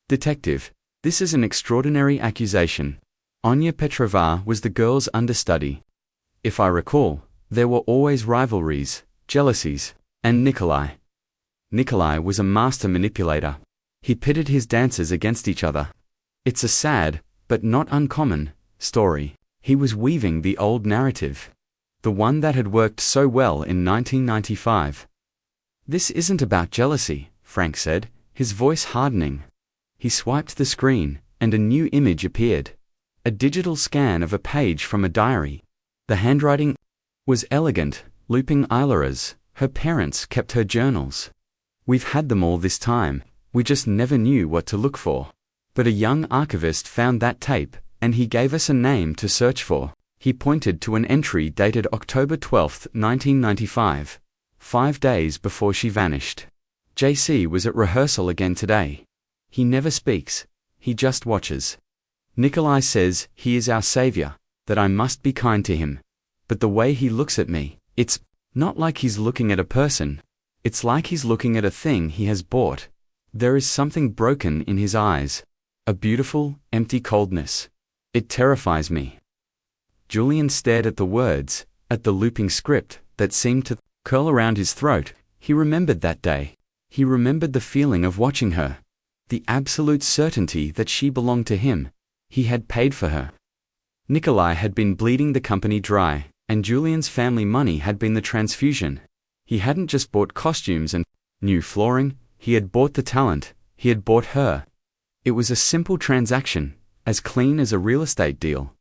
Detective, this is an extraordinary accusation. Anya Petrova was the girl's understudy. If I recall, there were always rivalries, jealousies, and Nikolai. Nikolai was a master manipulator. He pitted his dancers against each other. It's a sad, but not uncommon, story. He was weaving the old narrative, the one that had worked so well in 1995. This isn't about jealousy, Frank said, his voice hardening. He swiped the screen, and a new image appeared. A digital scan of a page from a diary. The handwriting was elegant, looping Ilara's. Her parents kept her journals. We've had them all this time, we just never knew what to look for. But a young archivist found that tape, and he gave us a name to search for. He pointed to an entry dated October 12, 1995, 5 days before she vanished. JC was at rehearsal again today. He never speaks, he just watches. Nikolai says he is our savior, that I must be kind to him. But the way he looks at me, it's not like he's looking at a person. It's like he's looking at a thing he has bought. There is something broken in his eyes. A beautiful, empty coldness. It terrifies me. Julian stared at the words, at the looping script that seemed to curl around his throat. He remembered that day. He remembered the feeling of watching her. The absolute certainty that she belonged to him. He had paid for her. Nikolai had been bleeding the company dry, and Julian's family money had been the transfusion. He hadn't just bought costumes and new flooring, he had bought the talent, he had bought her. It was a simple transaction, as clean as a real estate deal.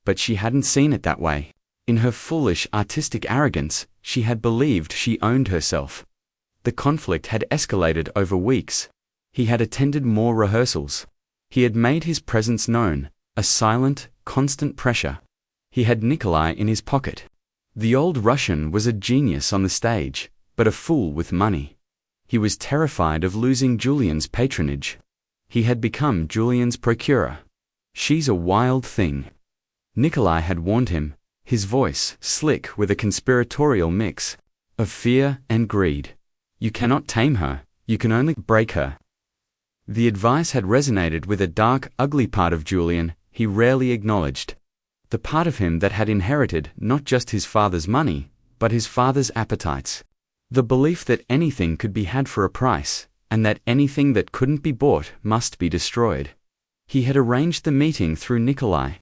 But she hadn't seen it that way. In her foolish artistic arrogance, she had believed she owned herself. The conflict had escalated over weeks. He had attended more rehearsals. He had made his presence known, a silent, constant pressure. He had Nikolai in his pocket. The old Russian was a genius on the stage, but a fool with money. He was terrified of losing Julian's patronage. He had become Julian's procurer. "She's a wild thing." Nikolai had warned him, his voice slick with a conspiratorial mix of fear and greed. "You cannot tame her, you can only break her." The advice had resonated with a dark, ugly part of Julian he rarely acknowledged. The part of him that had inherited not just his father's money, but his father's appetites. The belief that anything could be had for a price, and that anything that couldn't be bought must be destroyed. He had arranged the meeting through Nikolai.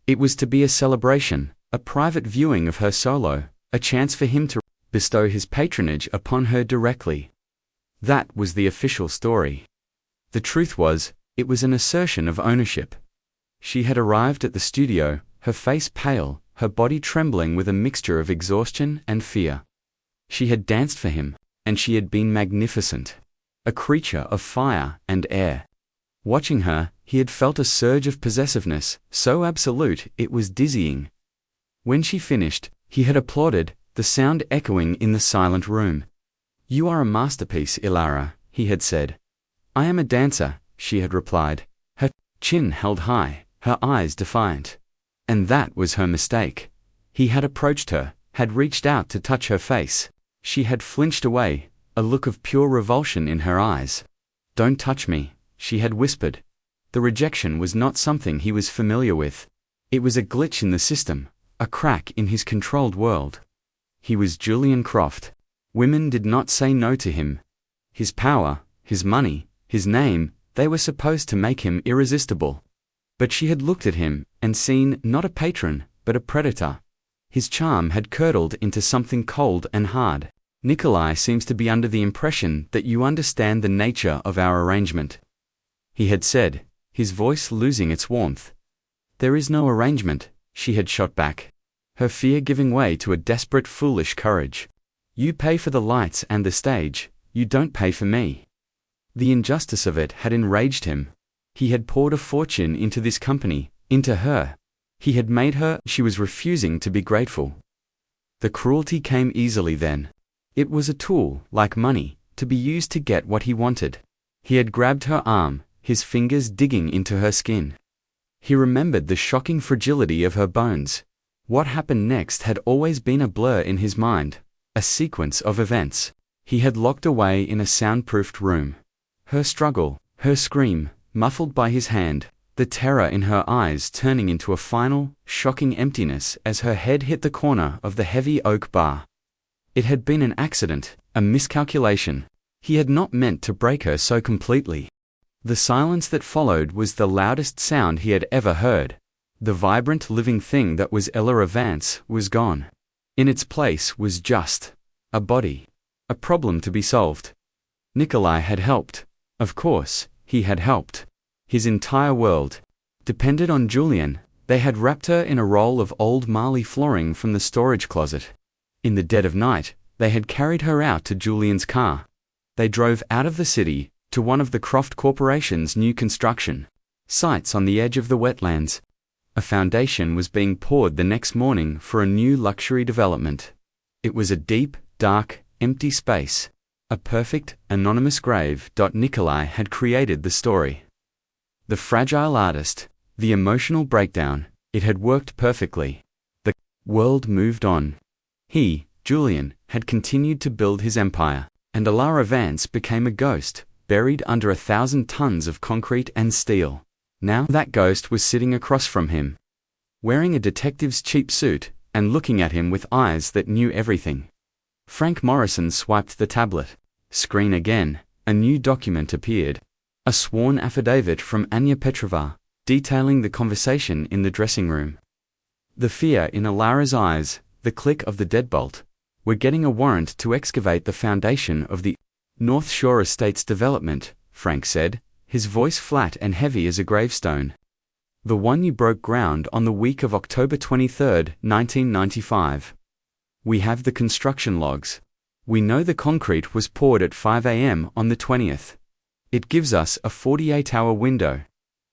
It was to be a celebration, a private viewing of her solo, a chance for him to bestow his patronage upon her directly. That was the official story. The truth was, it was an assertion of ownership. She had arrived at the studio, her face pale, her body trembling with a mixture of exhaustion and fear. She had danced for him, and she had been magnificent. A creature of fire and air. Watching her, he had felt a surge of possessiveness, so absolute it was dizzying. When she finished, he had applauded, the sound echoing in the silent room. "You are a masterpiece, Ilara," he had said. "I am a dancer," she had replied, her chin held high, her eyes defiant. And that was her mistake. He had approached her, had reached out to touch her face. She had flinched away, a look of pure revulsion in her eyes. "Don't touch me," she had whispered. The rejection was not something he was familiar with. It was a glitch in the system, a crack in his controlled world. He was Julian Croft. Women did not say no to him. His power, his money, his name, they were supposed to make him irresistible. But she had looked at him and seen not a patron, but a predator. His charm had curdled into something cold and hard. "Nikolai seems to be under the impression that you understand the nature of our arrangement," he had said, his voice losing its warmth. "There is no arrangement," she had shot back, her fear giving way to a desperate, foolish courage. "You pay for the lights and the stage, you don't pay for me." The injustice of it had enraged him. He had poured a fortune into this company, into her. He had made her, she was refusing to be grateful. The cruelty came easily then. It was a tool, like money, to be used to get what he wanted. He had grabbed her arm, his fingers digging into her skin. He remembered the shocking fragility of her bones. What happened next had always been a blur in his mind, a sequence of events. He had locked away in a soundproofed room. Her struggle, her scream, muffled by his hand, the terror in her eyes turning into a final, shocking emptiness as her head hit the corner of the heavy oak bar. It had been an accident, a miscalculation. He had not meant to break her so completely. The silence that followed was the loudest sound he had ever heard. The vibrant living thing that was Ilara Vance was gone. In its place was just a body, a problem to be solved. Nikolai had helped. Of course, he had helped. His entire world depended on Julian. They had wrapped her in a roll of old Marley flooring from the storage closet. In the dead of night, they had carried her out to Julian's car. They drove out of the city, to one of the Croft Corporation's new construction sites on the edge of the wetlands. A foundation was being poured the next morning for a new luxury development. It was a deep, dark, empty space. A perfect, anonymous grave. Nikolai had created the story. The fragile artist, the emotional breakdown, it had worked perfectly. The world moved on. He, Julian, had continued to build his empire, and Ilara Vance became a ghost, buried under 1,000 tons of concrete and steel. Now that ghost was sitting across from him, wearing a detective's cheap suit, and looking at him with eyes that knew everything. Frank Morrison swiped the tablet. Screen again, a new document appeared. A sworn affidavit from Anya Petrova, detailing the conversation in the dressing room. The fear in Ilara's eyes, the click of the deadbolt. "We're getting a warrant to excavate the foundation of the North Shore Estates development," Frank said, his voice flat and heavy as a gravestone. The one you broke ground on the week of October 23, 1995. We have the construction logs. We know the concrete was poured at 5 a.m. on the 20th. It gives us a 48-hour window.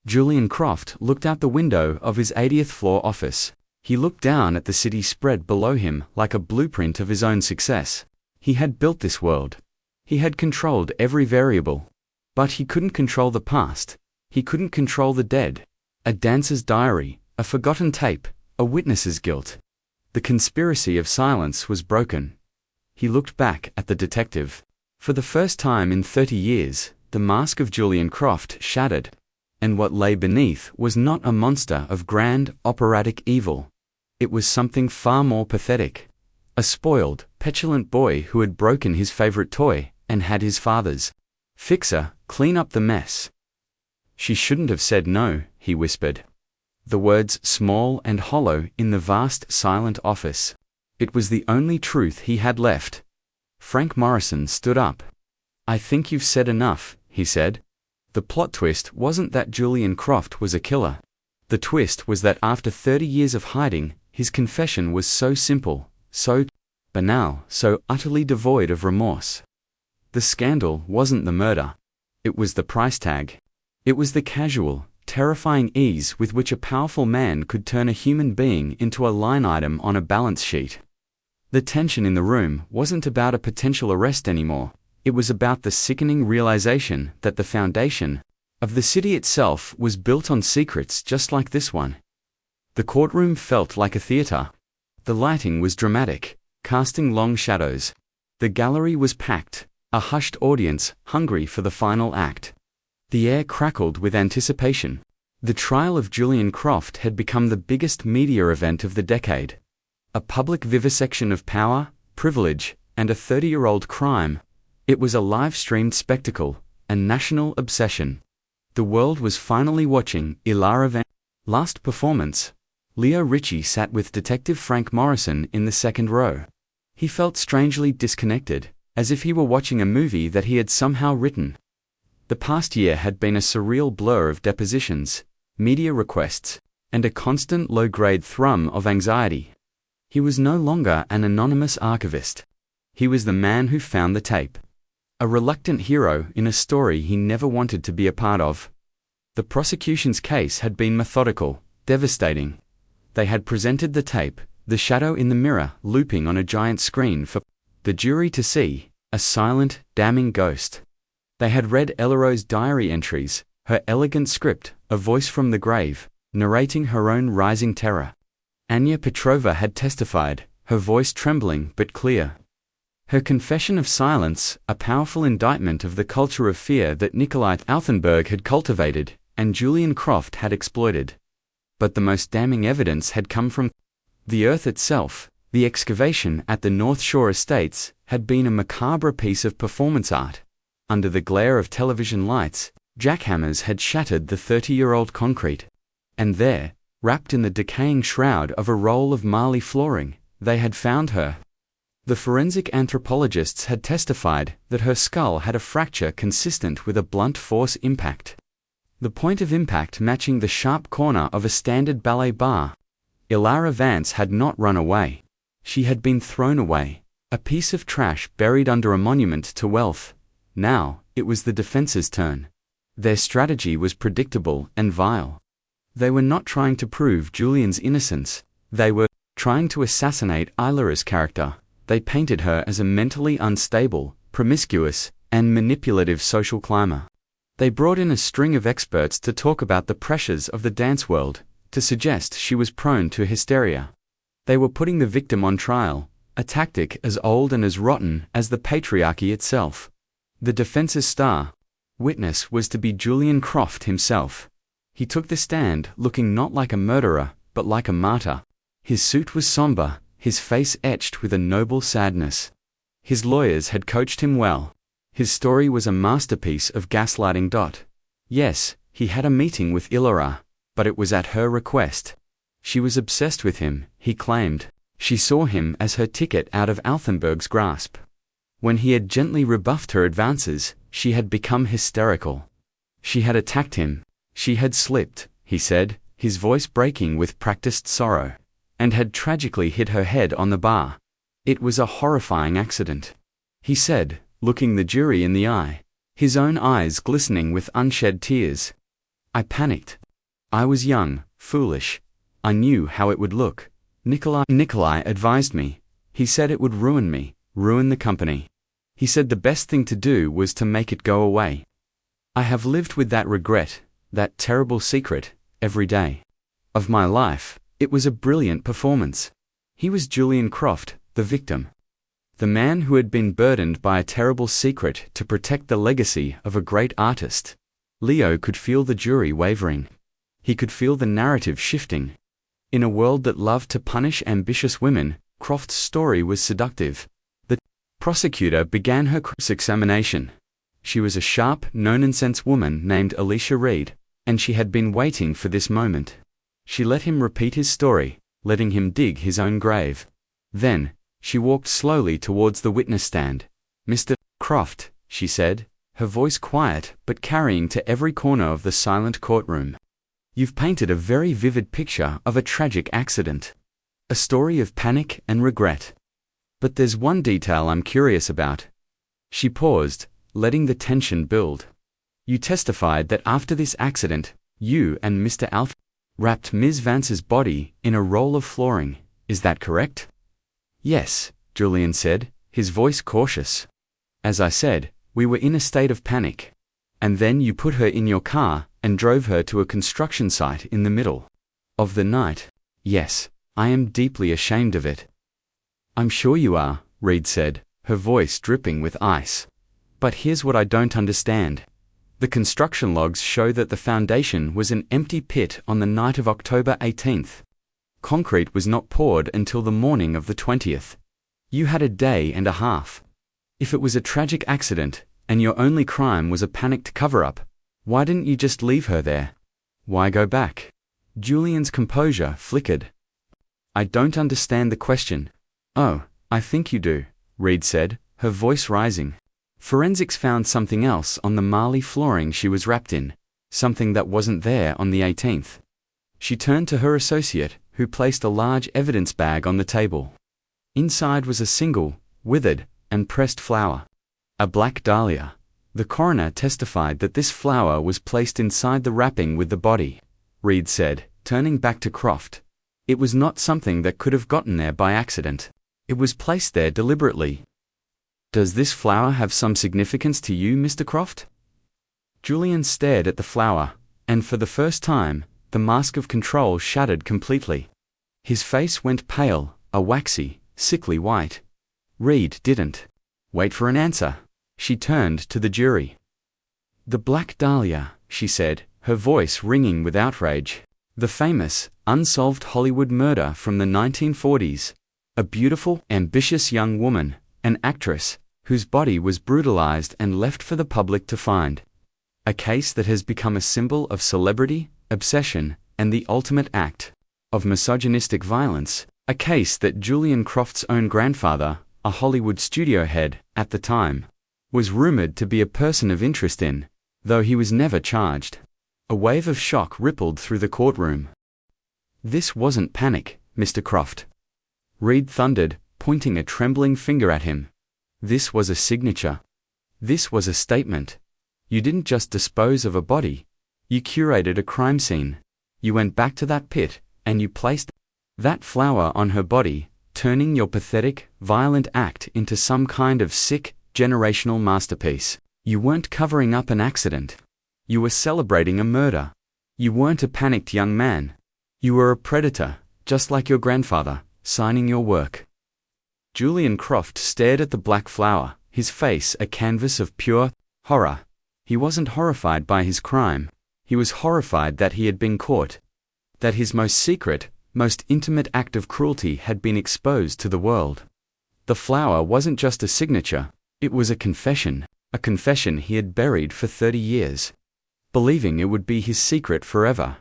Julian Croft looked out the window of his 80th floor office. He looked down at the city spread below him like a blueprint of his own success. He had built this world. He had controlled every variable. But he couldn't control the past. He couldn't control the dead. A dancer's diary, a forgotten tape, a witness's guilt. The conspiracy of silence was broken. He looked back at the detective. For the first time in 30 years, the mask of Julian Croft shattered. And what lay beneath was not a monster of grand, operatic evil. It was something far more pathetic. A spoiled, petulant boy who had broken his favorite toy and had his father's fixer clean up the mess. She shouldn't have said no, he whispered. The words small and hollow in the vast, silent office. It was the only truth he had left. Frank Morrison stood up. I think you've said enough, he said. The plot twist wasn't that Julian Croft was a killer. The twist was that after 30 years of hiding, his confession was so simple, so banal, so utterly devoid of remorse. The scandal wasn't the murder. It was the price tag. It was the casual, terrifying ease with which a powerful man could turn a human being into a line item on a balance sheet. The tension in the room wasn't about a potential arrest anymore. It was about the sickening realization that the foundation of the city itself was built on secrets just like this one. The courtroom felt like a theater. The lighting was dramatic, casting long shadows. The gallery was packed, a hushed audience hungry for the final act. The air crackled with anticipation. The trial of Julian Croft had become the biggest media event of the decade. A public vivisection of power, privilege, and a 30-year-old crime. It was a live-streamed spectacle, a national obsession. The world was finally watching Ilara Vance's last performance. Leo Ritchie sat with Detective Frank Morrison in the second row. He felt strangely disconnected, as if he were watching a movie that he had somehow written. The past year had been a surreal blur of depositions, media requests, and a constant low-grade thrum of anxiety. He was no longer an anonymous archivist. He was the man who found the tape. A reluctant hero in a story he never wanted to be a part of. The prosecution's case had been methodical, devastating. They had presented the tape, the shadow in the mirror looping on a giant screen for the jury to see, a silent, damning ghost. They had read Elaro's diary entries, her elegant script, a voice from the grave, narrating her own rising terror. Anya Petrova had testified, her voice trembling but clear. Her confession of silence, a powerful indictment of the culture of fear that Nikolai Altenberg had cultivated, and Julian Croft had exploited. But the most damning evidence had come from the earth itself. The excavation at the North Shore Estates had been a macabre piece of performance art. Under the glare of television lights, jackhammers had shattered the 30-year-old concrete. And there, wrapped in the decaying shroud of a roll of marley flooring, they had found her. The forensic anthropologists had testified that her skull had a fracture consistent with a blunt force impact. The point of impact matching the sharp corner of a standard ballet bar. Ilara Vance had not run away. She had been thrown away, a piece of trash buried under a monument to wealth. Now, it was the defense's turn. Their strategy was predictable and vile. They were not trying to prove Julian's innocence. They were trying to assassinate Ilara's character. They painted her as a mentally unstable, promiscuous, and manipulative social climber. They brought in a string of experts to talk about the pressures of the dance world, to suggest she was prone to hysteria. They were putting the victim on trial, a tactic as old and as rotten as the patriarchy itself. The defense's star witness was to be Julian Croft himself. He took the stand looking not like a murderer, but like a martyr. His suit was somber, his face etched with a noble sadness. His lawyers had coached him well. His story was a masterpiece of gaslighting. Yes, he had a meeting with Ilara, but it was at her request. She was obsessed with him, he claimed. She saw him as her ticket out of Altenberg's grasp. When he had gently rebuffed her advances, she had become hysterical. She had attacked him. She had slipped, he said, his voice breaking with practiced sorrow, and had tragically hit her head on the bar. It was a horrifying accident, he said, looking the jury in the eye, his own eyes glistening with unshed tears. I panicked. I was young, foolish. I knew how it would look. Nikolai advised me. He said it would ruin me, ruin the company. He said the best thing to do was to make it go away. I have lived with that regret, that terrible secret, every day of my life. It was a brilliant performance. He was Julian Croft, the victim. The man who had been burdened by a terrible secret to protect the legacy of a great artist. Leo could feel the jury wavering. He could feel the narrative shifting. In a world that loved to punish ambitious women, Croft's story was seductive. The prosecutor began her cross-examination. She was a sharp, no-nonsense woman named Alicia Reed, and she had been waiting for this moment. She let him repeat his story, letting him dig his own grave. Then, she walked slowly towards the witness stand. Mr. Croft, she said, her voice quiet but carrying to every corner of the silent courtroom. You've painted a very vivid picture of a tragic accident. A story of panic and regret. But there's one detail I'm curious about. She paused, letting the tension build. You testified that after this accident, you and Mr. Alf wrapped Ms. Vance's body in a roll of flooring. Is that correct? Yes, Julian said, his voice cautious. As I said, we were in a state of panic. And then you put her in your car and drove her to a construction site in the middle of the night. Yes, I am deeply ashamed of it. I'm sure you are, Reed said, her voice dripping with ice. But here's what I don't understand. The construction logs show that the foundation was an empty pit on the night of October 18th. Concrete was not poured until the morning of the 20th. You had a day and a half. If it was a tragic accident, and your only crime was a panicked cover-up, why didn't you just leave her there? Why go back? Julian's composure flickered. I don't understand the question. Oh, I think you do, Reed said, her voice rising. Forensics found something else on the marley flooring she was wrapped in, something that wasn't there on the 18th. She turned to her associate, who placed a large evidence bag on the table. Inside was a single, withered, and pressed flower. A black dahlia. The coroner testified that this flower was placed inside the wrapping with the body, Reed said, turning back to Croft. It was not something that could have gotten there by accident. It was placed there deliberately. Does this flower have some significance to you, Mr. Croft? Julian stared at the flower, and for the first time, the mask of control shattered completely. His face went pale, a waxy, sickly white. Reed didn't wait for an answer. She turned to the jury. The Black Dahlia, she said, her voice ringing with outrage. The famous, unsolved Hollywood murder from the 1940s. A beautiful, ambitious young woman, an actress, whose body was brutalized and left for the public to find. A case that has become a symbol of celebrity, obsession, and the ultimate act of misogynistic violence. A case that Julian Croft's own grandfather, a Hollywood studio head, at the time, was rumored to be a person of interest in, though he was never charged. A wave of shock rippled through the courtroom. This wasn't panic, Mr. Croft. Reed thundered, pointing a trembling finger at him. This was a signature. This was a statement. You didn't just dispose of a body. You curated a crime scene. You went back to that pit, and you placed that flower on her body, turning your pathetic, violent act into some kind of sick, generational masterpiece. You weren't covering up an accident. You were celebrating a murder. You weren't a panicked young man. You were a predator, just like your grandfather, signing your work. Julian Croft stared at the black flower, his face a canvas of pure horror. He wasn't horrified by his crime. He was horrified that he had been caught. That his most secret, most intimate act of cruelty had been exposed to the world. The flower wasn't just a signature, it was a confession he had buried for 30 years. Believing it would be his secret forever.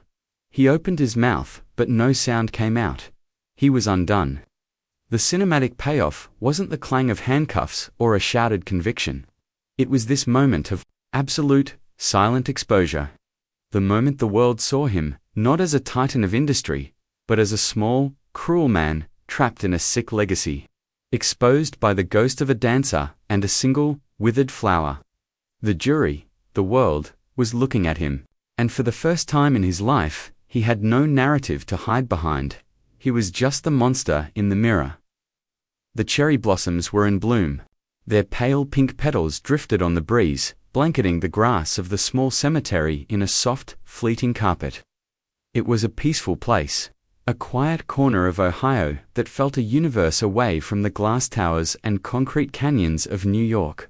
He opened his mouth, but no sound came out. He was undone. The cinematic payoff wasn't the clang of handcuffs or a shouted conviction. It was this moment of absolute, silent exposure. The moment the world saw him, not as a titan of industry, but as a small, cruel man, trapped in a sick legacy, exposed by the ghost of a dancer and a single, withered flower. The jury, the world, was looking at him, and for the first time in his life, he had no narrative to hide behind. He was just the monster in the mirror. The cherry blossoms were in bloom. Their pale pink petals drifted on the breeze, blanketing the grass of the small cemetery in a soft, fleeting carpet. It was a peaceful place, a quiet corner of Ohio that felt a universe away from the glass towers and concrete canyons of New York.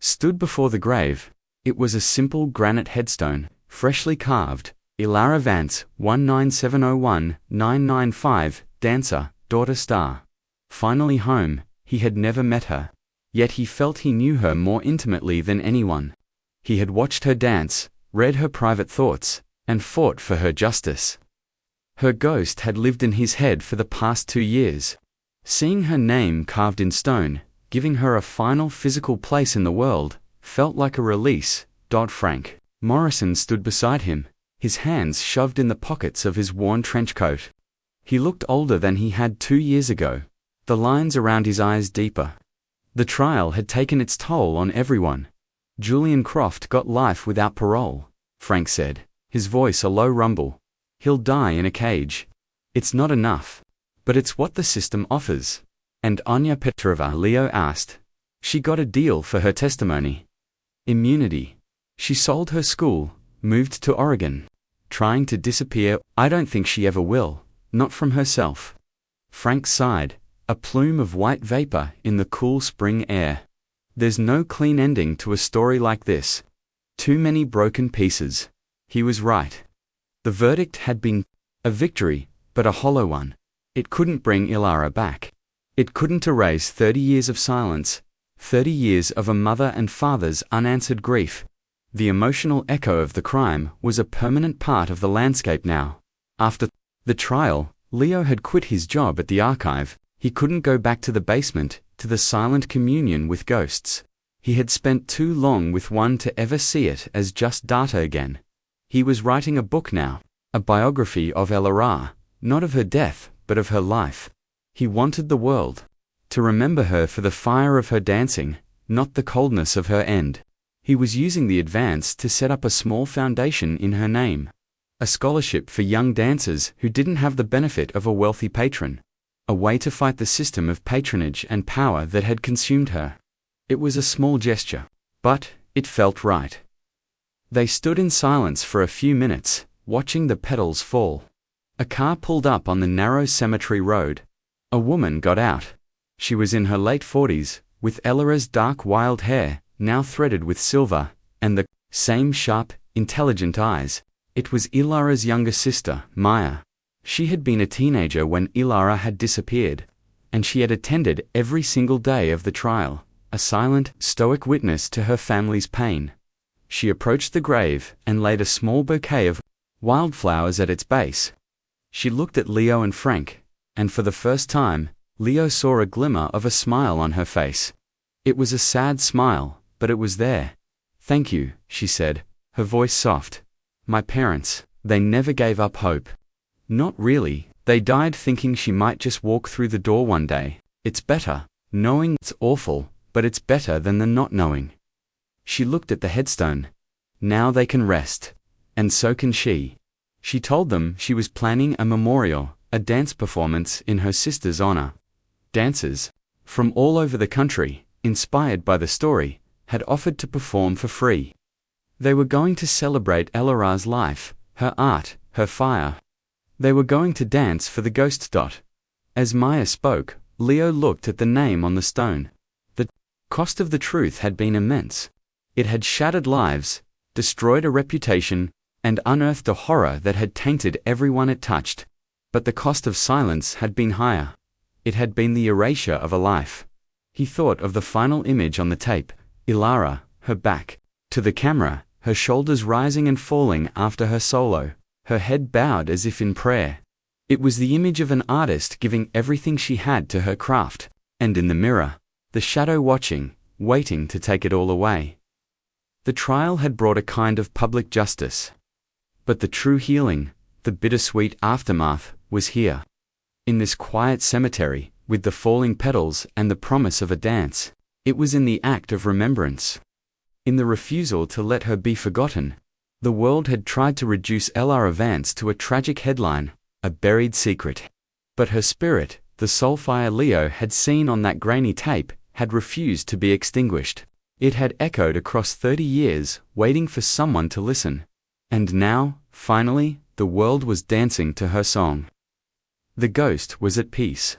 Stood before the grave, it was a simple granite headstone, freshly carved, Ilara Vance, 19701-995, dancer, daughter star. Finally home, he had never met her. Yet he felt he knew her more intimately than anyone. He had watched her dance, read her private thoughts, and fought for her justice. Her ghost had lived in his head for the past 2 years. Seeing her name carved in stone, giving her a final physical place in the world, felt like a release. Frank Morrison stood beside him, his hands shoved in the pockets of his worn trench coat. He looked older than he had 2 years ago, the lines around his eyes deeper. The trial had taken its toll on everyone. Julian Croft got life without parole, Frank said, his voice a low rumble. He'll die in a cage. It's not enough. But it's what the system offers. And Anya Petrova, Leo asked. She got a deal for her testimony. Immunity. She sold her school, moved to Oregon. Trying to disappear. I don't think she ever will, not from herself. Frank sighed, a plume of white vapor in the cool spring air. There's no clean ending to a story like this. Too many broken pieces. He was right. The verdict had been a victory, but a hollow one. It couldn't bring Ilara back. It couldn't erase 30 years of silence, 30 years of a mother and father's unanswered grief. The emotional echo of the crime was a permanent part of the landscape now. After the trial, Leo had quit his job at the archive. He couldn't go back to the basement, to the silent communion with ghosts. He had spent too long with one to ever see it as just data again. He was writing a book now, a biography of Ilara, not of her death, but of her life. He wanted the world to remember her for the fire of her dancing, not the coldness of her end. He was using the advance to set up a small foundation in her name, a scholarship for young dancers who didn't have the benefit of a wealthy patron. A way to fight the system of patronage and power that had consumed her. It was a small gesture, but it felt right. They stood in silence for a few minutes, watching the petals fall. A car pulled up on the narrow cemetery road. A woman got out. She was in her late 40s, with Ilara's dark wild hair, now threaded with silver, and the same sharp, intelligent eyes. It was Ilara's younger sister, Maya. She had been a teenager when Ilara had disappeared, and she had attended every single day of the trial, a silent, stoic witness to her family's pain. She approached the grave and laid a small bouquet of wildflowers at its base. She looked at Leo and Frank, and for the first time, Leo saw a glimmer of a smile on her face. It was a sad smile, but it was there. "Thank you," she said, her voice soft. "My parents, they never gave up hope." Not really, they died thinking she might just walk through the door one day. It's better, knowing it's awful, but it's better than the not knowing. She looked at the headstone. Now they can rest. And so can she. She told them she was planning a memorial, a dance performance in her sister's honor. Dancers, from all over the country, inspired by the story, had offered to perform for free. They were going to celebrate Ilara's life, her art, her fire. They were going to dance for the ghost. As Maya spoke, Leo looked at the name on the stone. The cost of the truth had been immense. It had shattered lives, destroyed a reputation, and unearthed a horror that had tainted everyone it touched. But the cost of silence had been higher. It had been the erasure of a life. He thought of the final image on the tape, Ilara, her back to the camera, her shoulders rising and falling after her solo, her head bowed as if in prayer. It was the image of an artist giving everything she had to her craft, and in the mirror, the shadow watching, waiting to take it all away. The trial had brought a kind of public justice. But the true healing, The bittersweet aftermath was here. In this quiet cemetery, with the falling petals and the promise of a dance. It was in the act of remembrance. In the refusal to let her be forgotten. The world had tried to reduce Lara Vance to a tragic headline, a buried secret. But her spirit, the soulfire Leo had seen on that grainy tape, had refused to be extinguished. It had echoed across 30 years, waiting for someone to listen. And now, finally, the world was dancing to her song. The ghost was at peace.